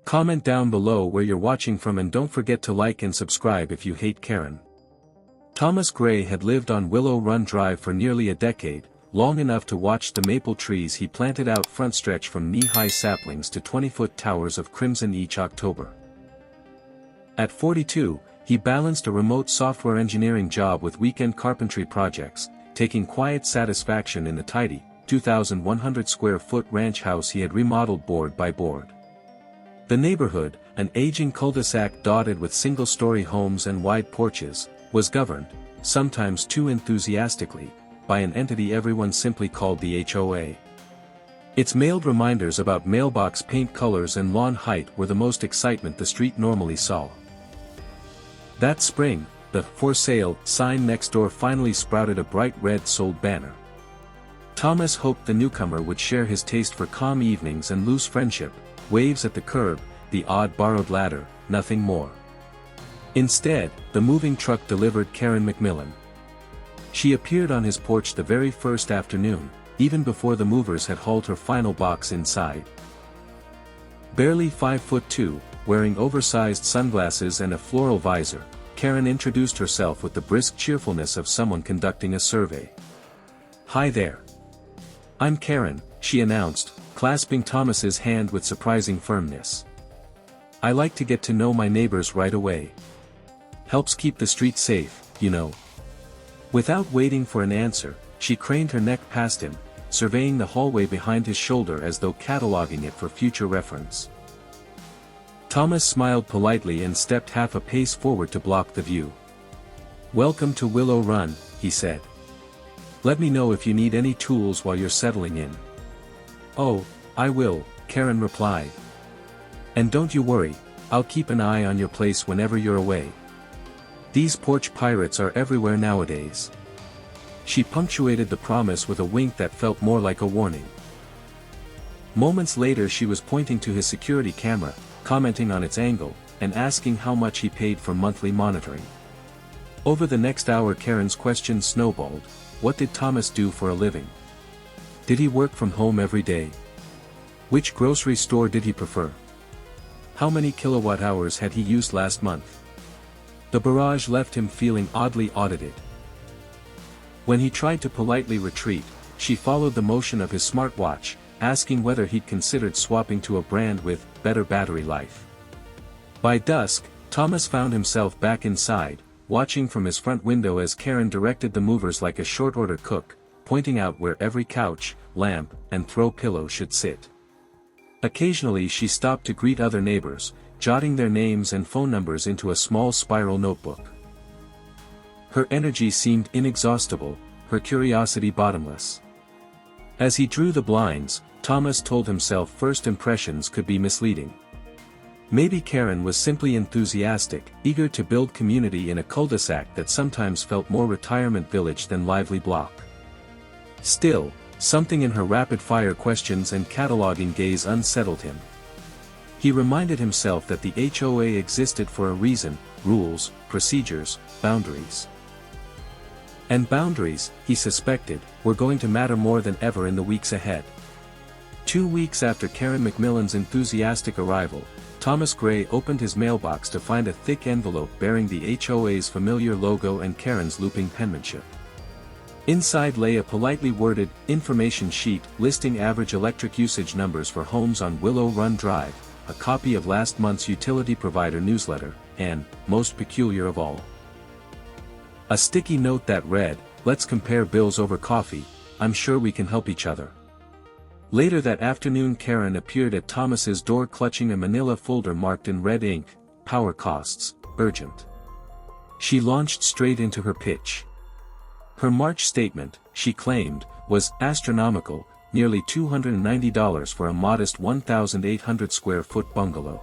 Comment down below where you're watching from and don't forget to like and subscribe if you hate Karen. Thomas Gray had lived on Willow Run Drive for nearly a decade, long enough to watch the maple trees he planted out front stretch from knee-high saplings to 20-foot towers of crimson each October. At 42, he balanced a remote software engineering job with weekend carpentry projects, taking quiet satisfaction in the tidy, 2,100-square-foot ranch house he had remodeled board by board. The neighborhood, an aging cul-de-sac dotted with single-story homes and wide porches, was governed, sometimes too enthusiastically, by an entity everyone simply called the HOA. Its mailed reminders about mailbox paint colors and lawn height were the most excitement the street normally saw. That spring, the "For Sale" sign next door finally sprouted a bright red sold banner. Thomas hoped the newcomer would share his taste for calm evenings and loose friendship, waves at the curb, the odd borrowed ladder, nothing more. Instead, the moving truck delivered Karen McMillan. She appeared on his porch the very first afternoon, even before the movers had hauled her final box inside. Barely 5'2", wearing oversized sunglasses and a floral visor, Karen introduced herself with the brisk cheerfulness of someone conducting a survey. "Hi there. I'm Karen," she announced, clasping Thomas's hand with surprising firmness. "I like to get to know my neighbors right away. Helps keep the street safe, you know." Without waiting for an answer, she craned her neck past him, surveying the hallway behind his shoulder as though cataloging it for future reference. Thomas smiled politely and stepped half a pace forward to block the view. "Welcome to Willow Run," he said. "Let me know if you need any tools while you're settling in." "Oh, I will," Karen replied. "And don't you worry, I'll keep an eye on your place whenever you're away. These porch pirates are everywhere nowadays." She punctuated the promise with a wink that felt more like a warning. Moments later she was pointing to his security camera, commenting on its angle, and asking how much he paid for monthly monitoring. Over the next hour Karen's questions snowballed. What did Thomas do for a living? Did he work from home every day? Which grocery store did he prefer? How many kilowatt hours had he used last month? The barrage left him feeling oddly audited. When he tried to politely retreat, she followed the motion of his smartwatch, asking whether he'd considered swapping to a brand with better battery life. By dusk, Thomas found himself back inside, watching from his front window as Karen directed the movers like a short-order cook, pointing out where every couch, lamp, and throw pillow should sit. Occasionally she stopped to greet other neighbors, jotting their names and phone numbers into a small spiral notebook. Her energy seemed inexhaustible, her curiosity bottomless. As he drew the blinds, Thomas told himself first impressions could be misleading. Maybe Karen was simply enthusiastic, eager to build community in a cul-de-sac that sometimes felt more retirement village than lively block. Still, something in her rapid-fire questions and cataloging gaze unsettled him. He reminded himself that the HOA existed for a reason: rules, procedures, boundaries. And boundaries, he suspected, were going to matter more than ever in the weeks ahead. 2 weeks after Karen McMillan's enthusiastic arrival, Thomas Gray opened his mailbox to find a thick envelope bearing the HOA's familiar logo and Karen's looping penmanship. Inside lay a politely worded information sheet listing average electric usage numbers for homes on Willow Run Drive, a copy of last month's utility provider newsletter, and, most peculiar of all, a sticky note that read, "Let's compare bills over coffee, I'm sure we can help each other." Later that afternoon Karen appeared at Thomas's door clutching a manila folder marked in red ink, "Power costs, urgent." She launched straight into her pitch. Her March statement, she claimed, was astronomical, nearly $290 for a modest 1,800-square-foot bungalow.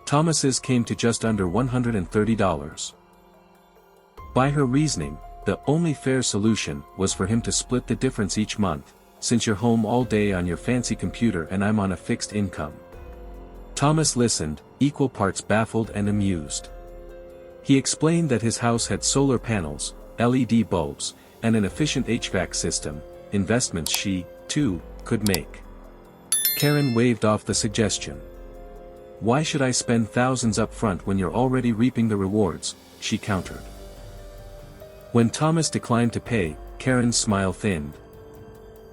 Thomas's came to just under $130. By her reasoning, the only fair solution was for him to split the difference each month, since you're home all day on your fancy computer and I'm on a fixed income. Thomas listened, equal parts baffled and amused. He explained that his house had solar panels, LED bulbs, and an efficient HVAC system, investments she, too, could make. Karen waved off the suggestion. Why should I spend thousands up front when you're already reaping the rewards, she countered. When Thomas declined to pay, Karen's smile thinned.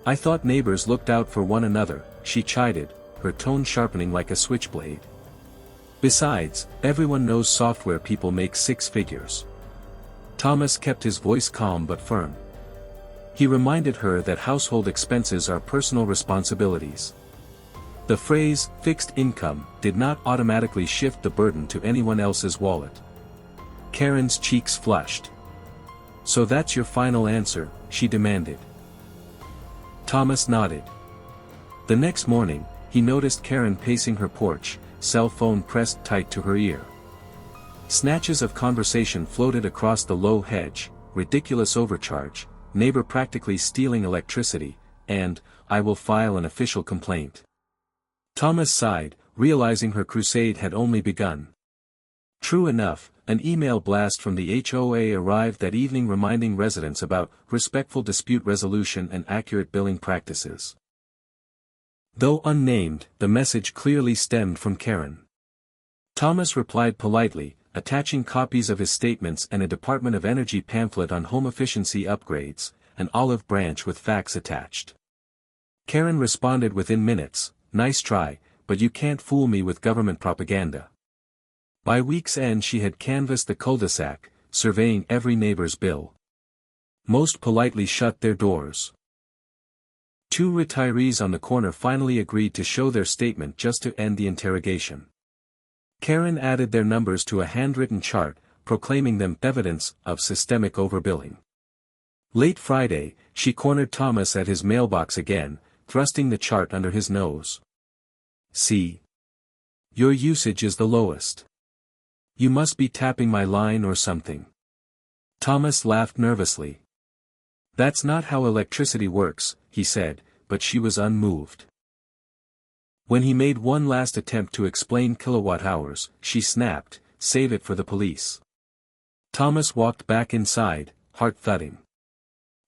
I thought neighbors looked out for one another, she chided, her tone sharpening like a switchblade. Besides, everyone knows software people make six figures. Thomas kept his voice calm but firm. He reminded her that household expenses are personal responsibilities. The phrase, fixed income, did not automatically shift the burden to anyone else's wallet. Karen's cheeks flushed. So that's your final answer, she demanded. Thomas nodded. The next morning, he noticed Karen pacing her porch, cell phone pressed tight to her ear. Snatches of conversation floated across the low hedge, ridiculous overcharge, neighbor practically stealing electricity, and, I will file an official complaint. Thomas sighed, realizing her crusade had only begun. True enough, an email blast from the HOA arrived that evening reminding residents about respectful dispute resolution and accurate billing practices. Though unnamed, the message clearly stemmed from Karen. Thomas replied politely, attaching copies of his statements and a Department of Energy pamphlet on home efficiency upgrades, an olive branch with facts attached. Karen responded within minutes, nice try, but you can't fool me with government propaganda. By week's end she had canvassed the cul-de-sac, surveying every neighbor's bill. Most politely shut their doors. Two retirees on the corner finally agreed to show their statement just to end the interrogation. Karen added their numbers to a handwritten chart, proclaiming them evidence of systemic overbilling. Late Friday, she cornered Thomas at his mailbox again, thrusting the chart under his nose. See? Your usage is the lowest. You must be tapping my line or something. Thomas laughed nervously. That's not how electricity works, he said, but she was unmoved. When he made one last attempt to explain kilowatt hours, she snapped, save it for the police. Thomas walked back inside, heart thudding.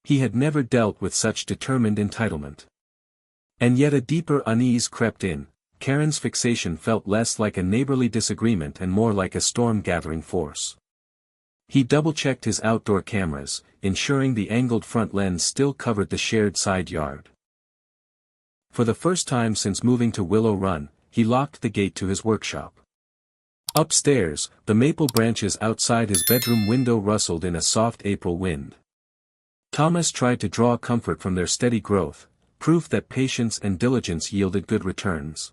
He had never dealt with such determined entitlement. And yet a deeper unease crept in. Karen's fixation felt less like a neighborly disagreement and more like a storm-gathering force. He double-checked his outdoor cameras, ensuring the angled front lens still covered the shared side yard. For the first time since moving to Willow Run, he locked the gate to his workshop. Upstairs, the maple branches outside his bedroom window rustled in a soft April wind. Thomas tried to draw comfort from their steady growth, proof that patience and diligence yielded good returns.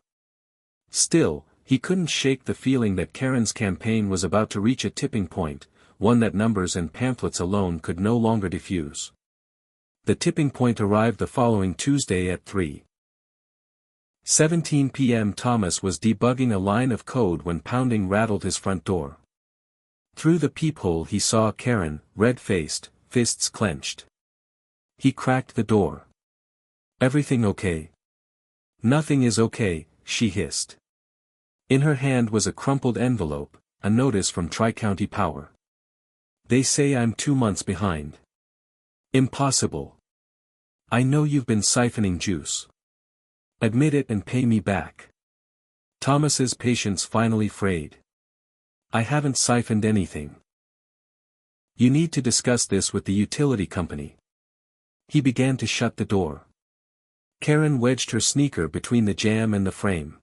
Still, he couldn't shake the feeling that Karen's campaign was about to reach a tipping point, one that numbers and pamphlets alone could no longer diffuse. The tipping point arrived the following Tuesday at 3:17 p.m. Thomas was debugging a line of code when pounding rattled his front door. Through the peephole he saw Karen, red-faced, fists clenched. He cracked the door. Everything okay? Nothing is okay, she hissed. In her hand was a crumpled envelope, a notice from Tri-County Power. They say I'm 2 months behind. Impossible. I know you've been siphoning juice. Admit it and pay me back. Thomas's patience finally frayed. I haven't siphoned anything. You need to discuss this with the utility company. He began to shut the door. Karen wedged her sneaker between the jamb and the frame.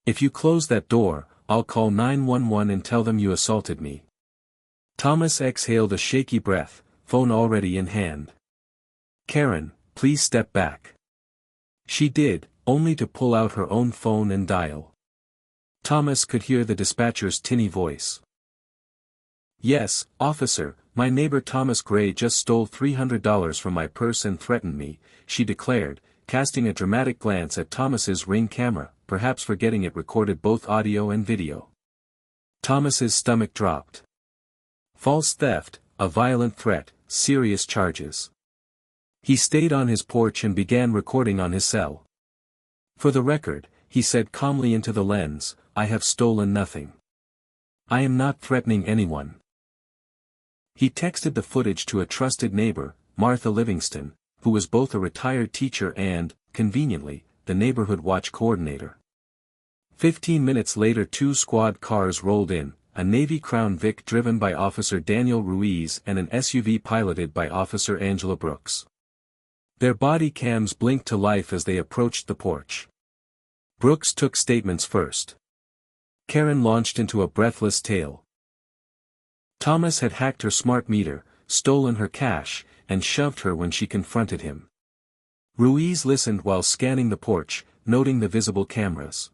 If you close that door, I'll call 911 and tell them you assaulted me. Thomas exhaled a shaky breath, phone already in hand. Karen, please step back. She did, only to pull out her own phone and dial. Thomas could hear the dispatcher's tinny voice. Yes, officer, my neighbor Thomas Gray just stole $300 from my purse and threatened me, she declared, casting a dramatic glance at Thomas's Ring camera, perhaps forgetting it recorded both audio and video. Thomas's stomach dropped. False theft, a violent threat, serious charges. He stayed on his porch and began recording on his cell. For the record, he said calmly into the lens, I have stolen nothing. I am not threatening anyone. He texted the footage to a trusted neighbor, Martha Livingston, who was both a retired teacher and, conveniently, the neighborhood watch coordinator. 15 minutes later, 2 squad cars rolled in, a Navy Crown Vic driven by Officer Daniel Ruiz and an SUV piloted by Officer Angela Brooks. Their body cams blinked to life as they approached the porch. Brooks took statements first. Karen launched into a breathless tale. Thomas had hacked her smart meter, stolen her cash, and shoved her when she confronted him. Ruiz listened while scanning the porch, noting the visible cameras.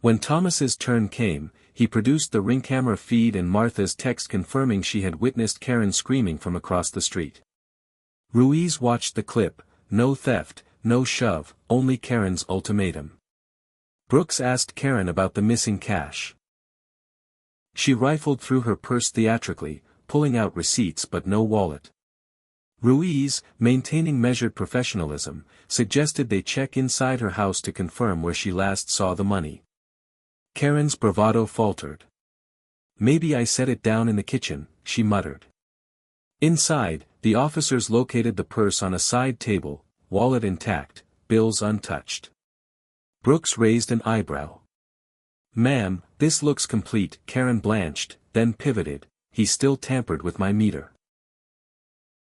When Thomas's turn came, he produced the Ring camera feed and Martha's text confirming she had witnessed Karen screaming from across the street. Ruiz watched the clip: no theft, no shove, only Karen's ultimatum. Brooks asked Karen about the missing cash. She rifled through her purse theatrically, pulling out receipts but no wallet. Ruiz, maintaining measured professionalism, suggested they check inside her house to confirm where she last saw the money. Karen's bravado faltered. "Maybe I set it down in the kitchen," she muttered. Inside, the officers located the purse on a side table, wallet intact, bills untouched. Brooks raised an eyebrow. "Ma'am, this looks complete." Karen blanched, then pivoted. "He still tampered with my meter."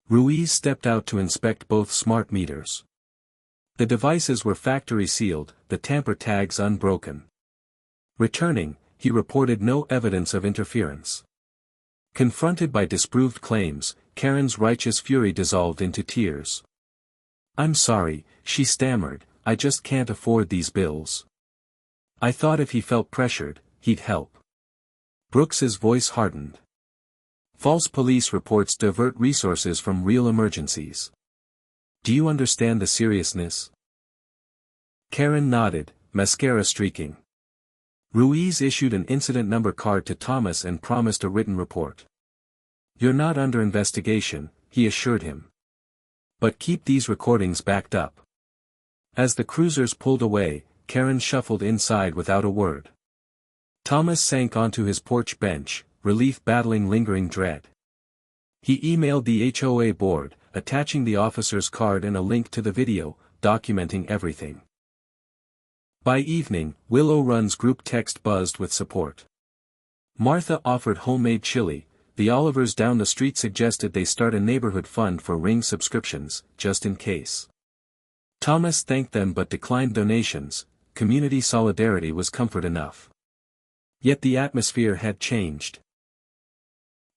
Ruiz stepped out to inspect both smart meters. The devices were factory sealed, the tamper tags unbroken. Returning, he reported no evidence of interference. Confronted by disproved claims, Karen's righteous fury dissolved into tears. "I'm sorry," she stammered, "I just can't afford these bills. I thought if he felt pressured, he'd help." Brooks's voice hardened. "False police reports divert resources from real emergencies. Do you understand the seriousness?" Karen nodded, mascara streaking. Ruiz issued an incident number card to Thomas and promised a written report. "You're not under investigation," he assured him. "But keep these recordings backed up." As the cruisers pulled away, Karen shuffled inside without a word. Thomas sank onto his porch bench, relief battling lingering dread. He emailed the HOA board, attaching the officer's card and a link to the video, documenting everything. By evening, Willow Run's group text buzzed with support. Martha offered homemade chili, the Olivers down the street suggested they start a neighborhood fund for Ring subscriptions, just in case. Thomas thanked them but declined donations. Community solidarity was comfort enough. Yet the atmosphere had changed.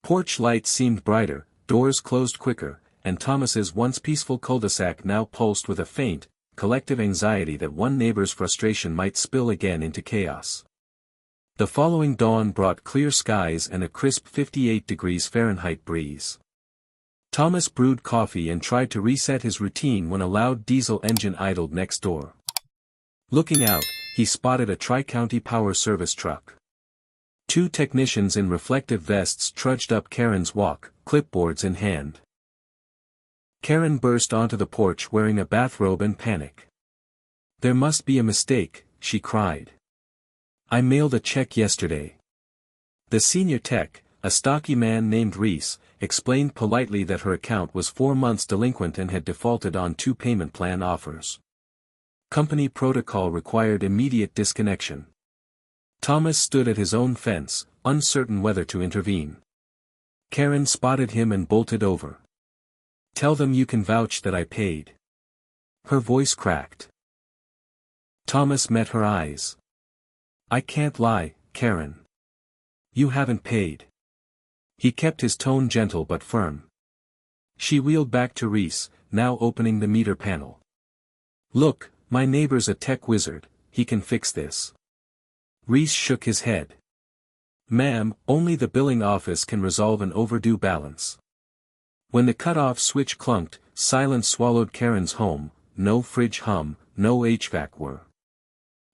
Porch lights seemed brighter, doors closed quicker, and Thomas's once peaceful cul-de-sac now pulsed with a faint, collective anxiety that one neighbor's frustration might spill again into chaos. The following dawn brought clear skies and a crisp 58 degrees Fahrenheit breeze. Thomas brewed coffee and tried to reset his routine when a loud diesel engine idled next door. Looking out, he spotted a Tri-County Power Service truck. 2 technicians in reflective vests trudged up Karen's walk, clipboards in hand. Karen burst onto the porch wearing a bathrobe and panic. "There must be a mistake," she cried. "I mailed a check yesterday." The senior tech, a stocky man named Reese, explained politely that her account was 4 months delinquent and had defaulted on 2 payment plan offers. Company protocol required immediate disconnection. Thomas stood at his own fence, uncertain whether to intervene. Karen spotted him and bolted over. "Tell them you can vouch that I paid." Her voice cracked. Thomas met her eyes. "I can't lie, Karen. You haven't paid." He kept his tone gentle but firm. She wheeled back to Reese, now opening the meter panel. "Look, my neighbor's a tech wizard, he can fix this." Reese shook his head. "Ma'am, only the billing office can resolve an overdue balance." When the cut-off switch clunked, silence swallowed Karen's home, no fridge hum, no HVAC whir.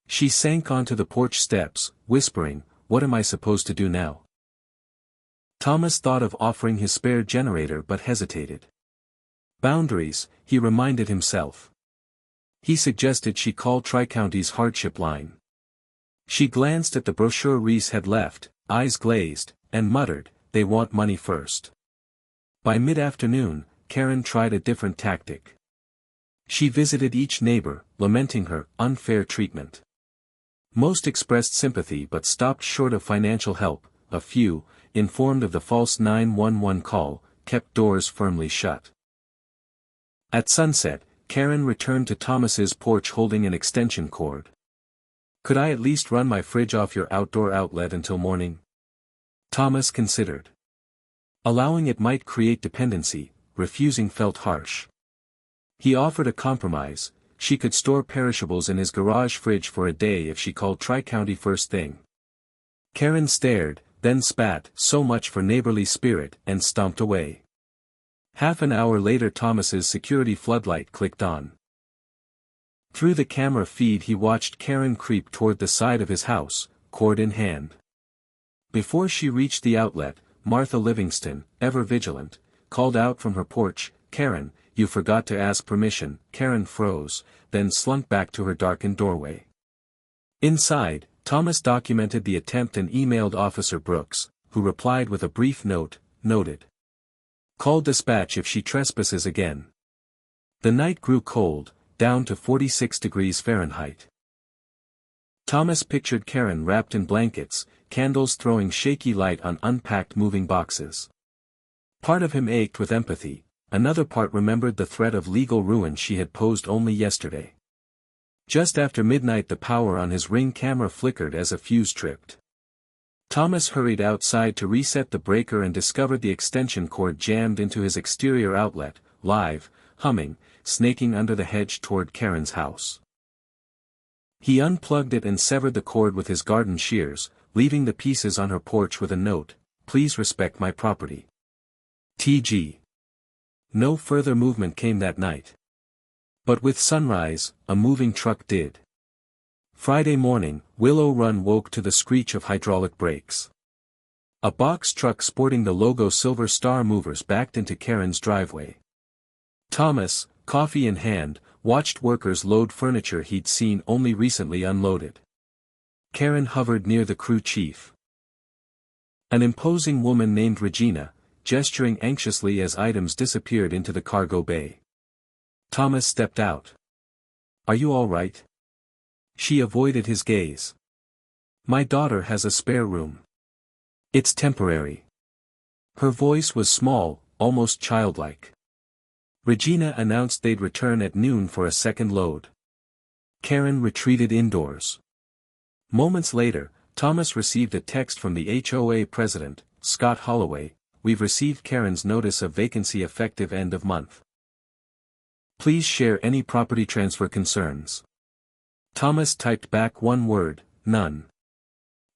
She sank onto the porch steps, whispering, "What am I supposed to do now?" Thomas thought of offering his spare generator but hesitated. Boundaries, he reminded himself. He suggested she call Tri-County's hardship line. She glanced at the brochure Reese had left, eyes glazed, and muttered, "They want money first." By mid-afternoon, Karen tried a different tactic. She visited each neighbor, lamenting her unfair treatment. Most expressed sympathy but stopped short of financial help. A few, informed of the false 911 call, kept doors firmly shut. At sunset, Karen returned to Thomas's porch holding an extension cord. "Could I at least run my fridge off your outdoor outlet until morning?" Thomas considered. Allowing it might create dependency, refusing felt harsh. He offered a compromise: she could store perishables in his garage fridge for a day if she called Tri-County first thing. Karen stared, then spat, "So much for neighborly spirit," and stomped away. Half an hour later Thomas's security floodlight clicked on. Through the camera feed he watched Karen creep toward the side of his house, cord in hand. Before she reached the outlet, Martha Livingston, ever vigilant, called out from her porch, "Karen, you forgot to ask permission." Karen froze, then slunk back to her darkened doorway. Inside, Thomas documented the attempt and emailed Officer Brooks, who replied with a brief note, "Noted. Call dispatch if she trespasses again." The night grew cold, down to 46 degrees Fahrenheit. Thomas pictured Karen wrapped in blankets, candles throwing shaky light on unpacked moving boxes. Part of him ached with empathy, another part remembered the threat of legal ruin she had posed only yesterday. Just after midnight the power on his Ring camera flickered as a fuse tripped. Thomas hurried outside to reset the breaker and discovered the extension cord jammed into his exterior outlet, live, humming, snaking under the hedge toward Karen's house. He unplugged it and severed the cord with his garden shears, leaving the pieces on her porch with a note, "Please respect my property. T.G." No further movement came that night. But with sunrise, a moving truck did. Friday morning, Willow Run woke to the screech of hydraulic brakes. A box truck sporting the logo Silver Star Movers backed into Karen's driveway. Thomas, coffee in hand, watched workers load furniture he'd seen only recently unloaded. Karen hovered near the crew chief. An imposing woman named Regina, gesturing anxiously as items disappeared into the cargo bay. Thomas stepped out. "Are you all right?" She avoided his gaze. "My daughter has a spare room. It's temporary." Her voice was small, almost childlike. Regina announced they'd return at noon for a second load. Karen retreated indoors. Moments later, Thomas received a text from the HOA president, Scott Holloway, "We've received Karen's notice of vacancy effective end of month. Please share any property transfer concerns." Thomas typed back one word, "None."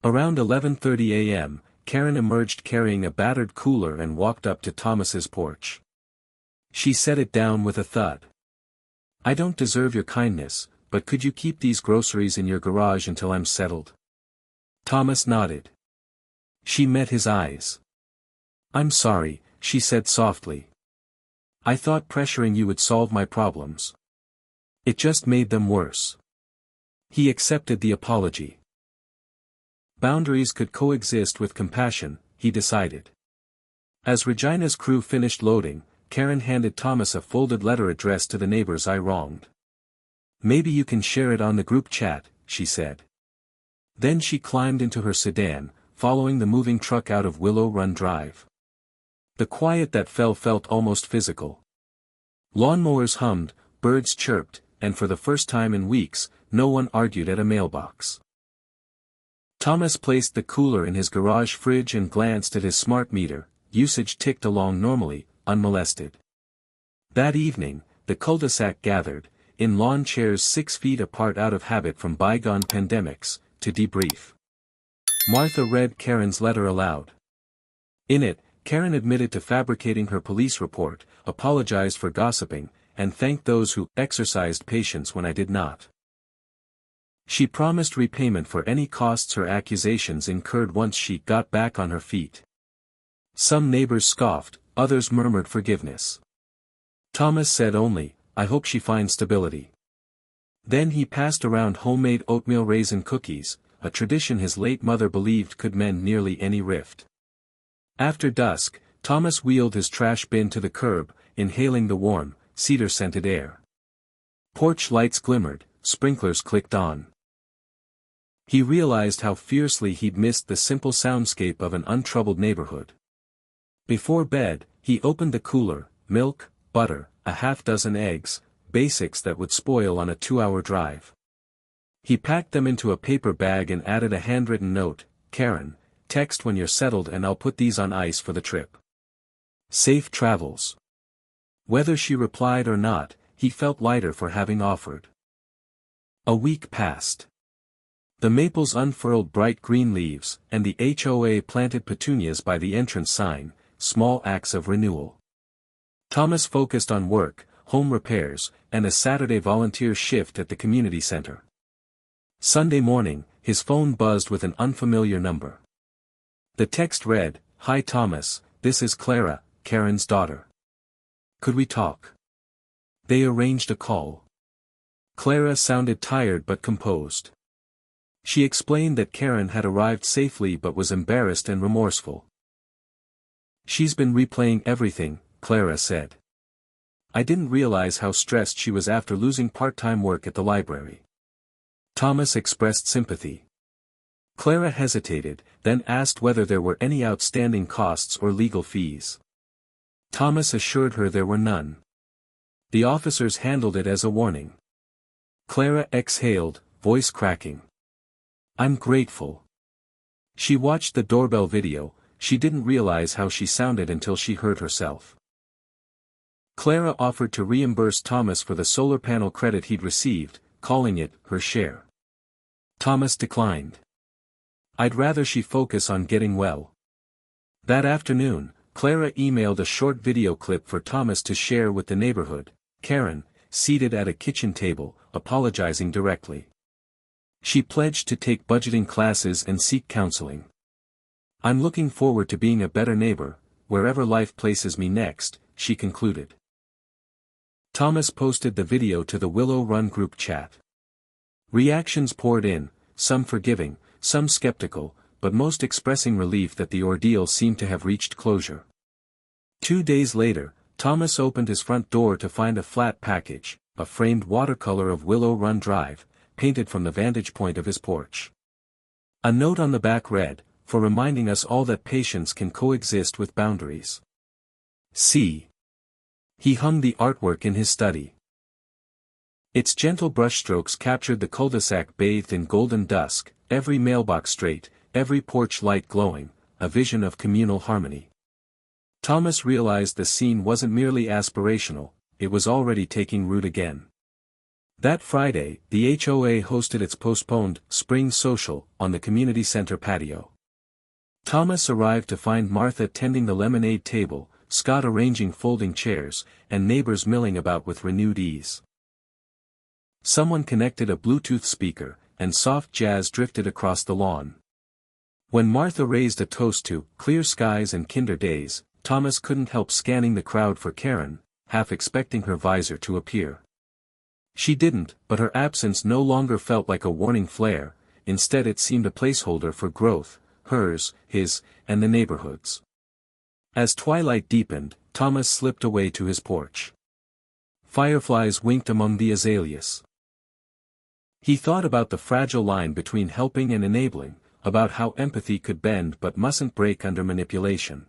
Around 11:30 a.m., Karen emerged carrying a battered cooler and walked up to Thomas's porch. She set it down with a thud. "I don't deserve your kindness, but could you keep these groceries in your garage until I'm settled?" Thomas nodded. She met his eyes. "I'm sorry," she said softly. "I thought pressuring you would solve my problems. It just made them worse." He accepted the apology. Boundaries could coexist with compassion, he decided. As Regina's crew finished loading, Karen handed Thomas a folded letter addressed to the neighbors I wronged. "Maybe you can share it on the group chat," she said. Then she climbed into her sedan, following the moving truck out of Willow Run Drive. The quiet that felt almost physical. Lawnmowers hummed, birds chirped, and for the first time in weeks, no one argued at a mailbox. Thomas placed the cooler in his garage fridge and glanced at his smart meter. Usage ticked along normally, unmolested. That evening, the cul-de-sac gathered, in lawn chairs 6 feet apart out of habit from bygone pandemics, to debrief. Martha read Karen's letter aloud. In it, Karen admitted to fabricating her police report, apologized for gossiping, and thanked those who exercised patience when I did not. She promised repayment for any costs her accusations incurred once she got back on her feet. Some neighbors scoffed, others murmured forgiveness. Thomas said only, "I hope she finds stability." Then he passed around homemade oatmeal raisin cookies, a tradition his late mother believed could mend nearly any rift. After dusk, Thomas wheeled his trash bin to the curb, inhaling the warm, cedar-scented air. Porch lights glimmered, sprinklers clicked on. He realized how fiercely he'd missed the simple soundscape of an untroubled neighborhood. Before bed, he opened the cooler, milk, butter, a half-dozen eggs, basics that would spoil on a 2-hour drive. He packed them into a paper bag and added a handwritten note, "Karen, text when you're settled and I'll put these on ice for the trip. Safe travels." Whether she replied or not, he felt lighter for having offered. A week passed. The maples unfurled bright green leaves, and the HOA planted petunias by the entrance sign, small acts of renewal. Thomas focused on work, home repairs, and a Saturday volunteer shift at the community center. Sunday morning, his phone buzzed with an unfamiliar number. The text read, "Hi Thomas, this is Clara, Karen's daughter. Could we talk?" They arranged a call. Clara sounded tired but composed. She explained that Karen had arrived safely but was embarrassed and remorseful. "She's been replaying everything," Clara said. "I didn't realize how stressed she was after losing part-time work at the library." Thomas expressed sympathy. Clara hesitated, then asked whether there were any outstanding costs or legal fees. Thomas assured her there were none. The officers handled it as a warning. Clara exhaled, voice cracking. "I'm grateful." She watched the doorbell video. She didn't realize how she sounded until she heard herself. Clara offered to reimburse Thomas for the solar panel credit he'd received, calling it her share. Thomas declined. "I'd rather she focus on getting well." That afternoon, Clara emailed a short video clip for Thomas to share with the neighborhood, Karen, seated at a kitchen table, apologizing directly. She pledged to take budgeting classes and seek counseling. "I'm looking forward to being a better neighbor, wherever life places me next," she concluded. Thomas posted the video to the Willow Run group chat. Reactions poured in, some forgiving, some skeptical, but most expressing relief that the ordeal seemed to have reached closure. 2 days later, Thomas opened his front door to find a flat package, a framed watercolor of Willow Run Drive, painted from the vantage point of his porch. A note on the back read, "For reminding us all that patience can coexist with boundaries. See." He hung the artwork in his study. Its gentle brushstrokes captured the cul-de-sac bathed in golden dusk, every mailbox straight, every porch light glowing, a vision of communal harmony. Thomas realized the scene wasn't merely aspirational, it was already taking root again. That Friday, the HOA hosted its postponed spring social on the community center patio. Thomas arrived to find Martha tending the lemonade table, Scott arranging folding chairs, and neighbors milling about with renewed ease. Someone connected a Bluetooth speaker, and soft jazz drifted across the lawn. When Martha raised a toast to clear skies and kinder days, Thomas couldn't help scanning the crowd for Karen, half expecting her visor to appear. She didn't, but her absence no longer felt like a warning flare, instead it seemed a placeholder for growth, hers, his, and the neighborhood's. As twilight deepened, Thomas slipped away to his porch. Fireflies winked among the azaleas. He thought about the fragile line between helping and enabling, about how empathy could bend but mustn't break under manipulation.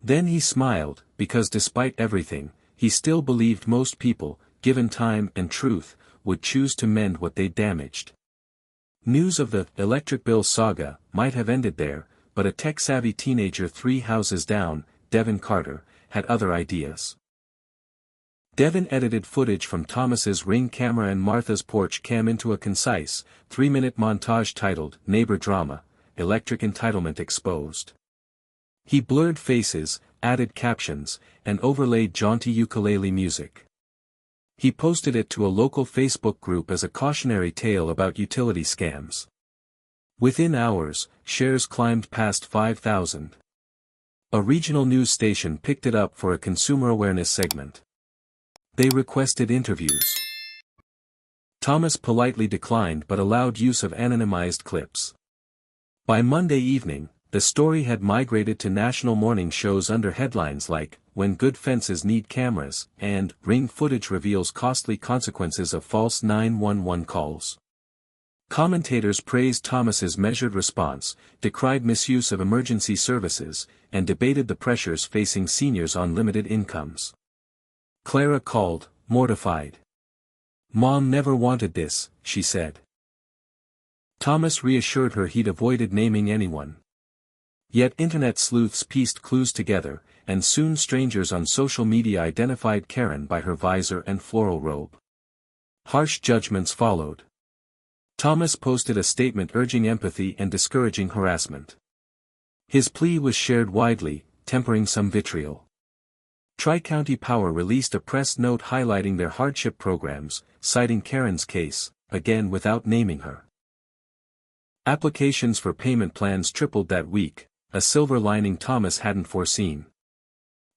Then he smiled, because despite everything, he still believed most people, given time and truth, would choose to mend what they'd damaged. News of the electric bill saga might have ended there, but a tech-savvy teenager 3 houses down, Devin Carter, had other ideas. Devin edited footage from Thomas's Ring camera and Martha's porch cam into a concise, 3-minute montage titled Neighbor Drama, Electric Entitlement Exposed. He blurred faces, added captions, and overlaid jaunty ukulele music. He posted it to a local Facebook group as a cautionary tale about utility scams. Within hours, shares climbed past 5,000. A regional news station picked it up for a consumer awareness segment. They requested interviews. Thomas politely declined but allowed use of anonymized clips. By Monday evening, the story had migrated to national morning shows under headlines like, "When Good Fences Need Cameras," and "Ring Footage Reveals Costly Consequences of False 911 Calls." Commentators praised Thomas's measured response, decried misuse of emergency services, and debated the pressures facing seniors on limited incomes. Clara called, mortified. "Mom never wanted this," she said. Thomas reassured her he'd avoided naming anyone. Yet internet sleuths pieced clues together, and soon strangers on social media identified Karen by her visor and floral robe. Harsh judgments followed. Thomas posted a statement urging empathy and discouraging harassment. His plea was shared widely, tempering some vitriol. Tri-County Power released a press note highlighting their hardship programs, citing Karen's case, again without naming her. Applications for payment plans tripled that week, a silver lining Thomas hadn't foreseen.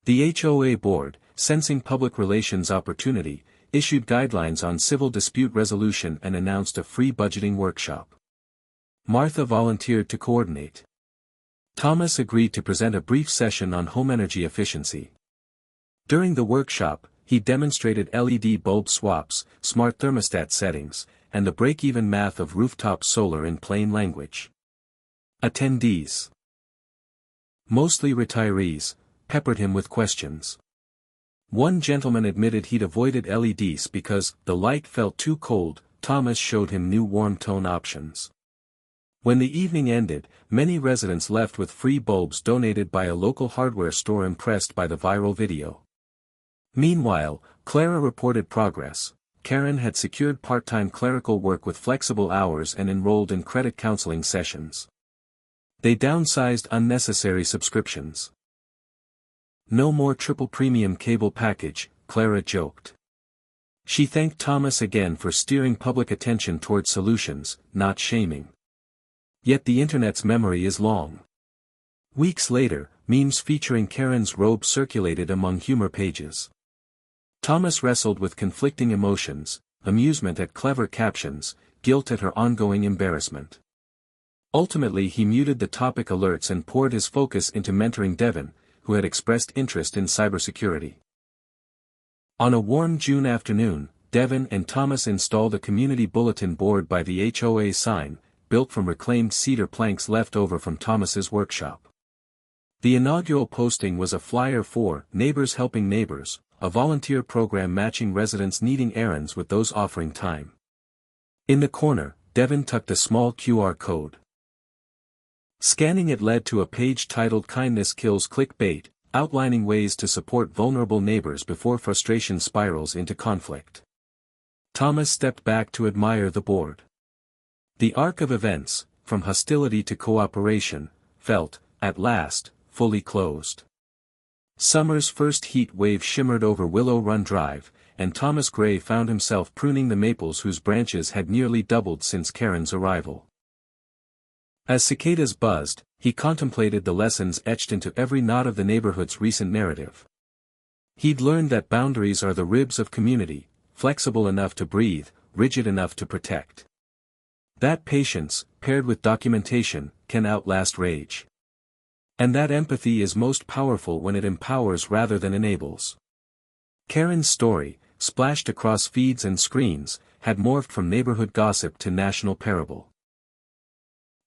The HOA board, sensing public relations opportunity, issued guidelines on civil dispute resolution and announced a free budgeting workshop. Martha volunteered to coordinate. Thomas agreed to present a brief session on home energy efficiency. During the workshop, he demonstrated LED bulb swaps, smart thermostat settings, and the break-even math of rooftop solar in plain language. Attendees, mostly retirees, peppered him with questions. One gentleman admitted he'd avoided LEDs because the light felt too cold. Thomas showed him new warm tone options. When the evening ended, many residents left with free bulbs donated by a local hardware store impressed by the viral video. Meanwhile, Clara reported progress. Karen had secured part-time clerical work with flexible hours and enrolled in credit counseling sessions. They downsized unnecessary subscriptions. "No more triple premium cable package," Clara joked. She thanked Thomas again for steering public attention toward solutions, not shaming. Yet the internet's memory is long. Weeks later, memes featuring Karen's robe circulated among humor pages. Thomas wrestled with conflicting emotions, amusement at clever captions, guilt at her ongoing embarrassment. Ultimately he muted the topic alerts and poured his focus into mentoring Devin, who had expressed interest in cybersecurity. On a warm June afternoon, Devin and Thomas installed a community bulletin board by the HOA sign, built from reclaimed cedar planks left over from Thomas's workshop. The inaugural posting was a flyer for Neighbors Helping Neighbors, a volunteer program matching residents needing errands with those offering time. In the corner, Devin tucked a small QR code. Scanning it led to a page titled "Kindness Kills Clickbait," outlining ways to support vulnerable neighbors before frustration spirals into conflict. Thomas stepped back to admire the board. The arc of events, from hostility to cooperation, felt, at last, fully closed. Summer's first heat wave shimmered over Willow Run Drive, and Thomas Gray found himself pruning the maples whose branches had nearly doubled since Karen's arrival. As cicadas buzzed, he contemplated the lessons etched into every knot of the neighborhood's recent narrative. He'd learned that boundaries are the ribs of community, flexible enough to breathe, rigid enough to protect. That patience, paired with documentation, can outlast rage. And that empathy is most powerful when it empowers rather than enables. Karen's story, splashed across feeds and screens, had morphed from neighborhood gossip to national parable.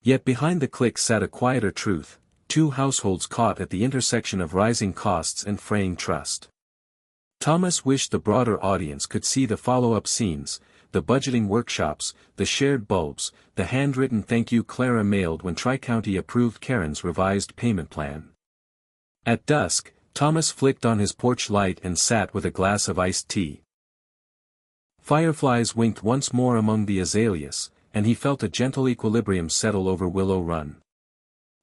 Yet behind the clicks sat a quieter truth: two households caught at the intersection of rising costs and fraying trust. Thomas wished the broader audience could see the follow-up scenes, the budgeting workshops, the shared bulbs, the handwritten thank you Clara mailed when Tri-County approved Karen's revised payment plan. At dusk, Thomas flicked on his porch light and sat with a glass of iced tea. Fireflies winked once more among the azaleas, and he felt a gentle equilibrium settle over Willow Run.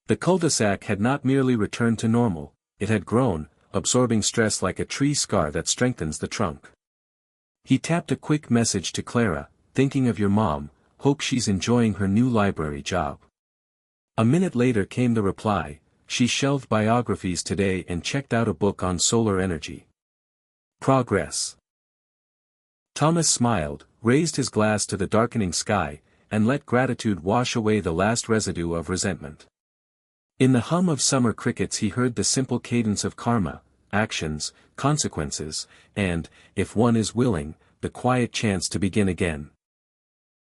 The cul-de-sac had not merely returned to normal, it had grown, absorbing stress like a tree scar that strengthens the trunk. He tapped a quick message to Clara: "Thinking of your mom, hope she's enjoying her new library job." A minute later came the reply: "She shelved biographies today and checked out a book on solar energy." Progress. Thomas smiled, raised his glass to the darkening sky, and let gratitude wash away the last residue of resentment. In the hum of summer crickets he heard the simple cadence of karma, actions, consequences, and, if one is willing, the quiet chance to begin again.